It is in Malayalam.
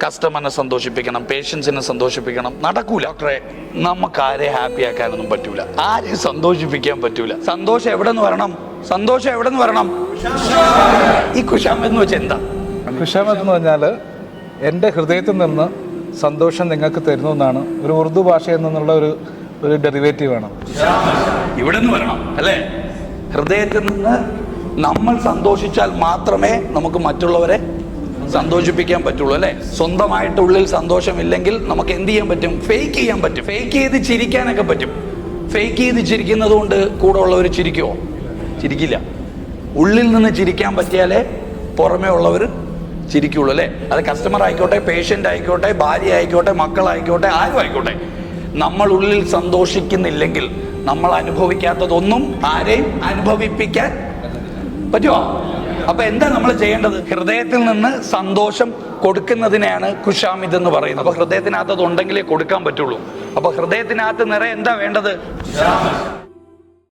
കസ്റ്റമറിനെ സന്തോഷിപ്പിക്കണം, പേഷ്യൻസിനെ സന്തോഷിപ്പിക്കണം, നടക്കൂല. ഡോക്ടറെ, നമുക്ക് ആരെ ഹാപ്പി ആക്കാനൊന്നും പറ്റൂല, ആരെയും സന്തോഷിപ്പിക്കാൻ പറ്റൂല. സന്തോഷം എവിടെ നിന്ന് വരണം? സന്തോഷം എവിടെ നിന്ന് വരണം? ഈ കുശാമത്ത് എന്ന് വെച്ചാൽ എന്താ? കുശാമത്ത് എന്ന് പറഞ്ഞാൽ എൻ്റെ ഹൃദയത്തിൽ നിന്ന് സന്തോഷം നിങ്ങൾക്ക് തരുന്നു എന്നാണ്. ഒരു ഉറുദു ഭാഷയിൽ നിന്നുള്ള ഒരു ഡെറിവേറ്റീവ് ആണ്. ഇവിടെ നിന്ന് വരണം അല്ലേ? ഹൃദയത്തിൽ നിന്ന് നമ്മൾ സന്തോഷിച്ചാൽ മാത്രമേ നമുക്ക് മറ്റുള്ളവരെ സന്തോഷിപ്പിക്കാൻ പറ്റുള്ളൂ അല്ലേ? സ്വന്തമായിട്ട് ഉള്ളിൽ സന്തോഷമില്ലെങ്കിൽ നമുക്ക് എന്ത് ചെയ്യാൻ പറ്റും? ഫേക്ക് ചെയ്യാൻ പറ്റും. ഫേക്ക് ചെയ്ത് ചിരിക്കാനൊക്കെ പറ്റും. ഫേക്ക് ചെയ്ത് ചിരിക്കുന്നത് കൊണ്ട് കൂടെ ഉള്ളവർ ചിരിക്കുമോ? ചിരിക്കില്ല. ഉള്ളിൽ നിന്ന് ചിരിക്കാൻ പറ്റിയാലേ പുറമേ ഉള്ളവർ ചിരിക്കുള്ളൂ അല്ലേ? അത് കസ്റ്റമർ ആയിക്കോട്ടെ, പേഷ്യൻ്റ് ആയിക്കോട്ടെ, ഭാര്യ ആയിക്കോട്ടെ, മക്കളായിക്കോട്ടെ, ആരും ആയിക്കോട്ടെ. നമ്മൾ ഉള്ളിൽ സന്തോഷിക്കുന്നില്ലെങ്കിൽ നമ്മൾ അനുഭവിക്കാത്തതൊന്നും ആരെയും അനുഭവിപ്പിക്കാൻ പറ്റുമോ? അപ്പൊ എന്താ നമ്മൾ ചെയ്യേണ്ടത്? ഹൃദയത്തിൽ നിന്ന് സന്തോഷം കൊടുക്കുന്നതിനെയാണ് കുശാമിത് എന്ന് പറയുന്നത്. അപ്പൊ ഹൃദയത്തിനകത്ത് അത് ഉണ്ടെങ്കിലേ കൊടുക്കാൻ പറ്റുള്ളൂ. അപ്പൊ ഹൃദയത്തിനകത്ത് നിറയെ എന്താ വേണ്ടത്?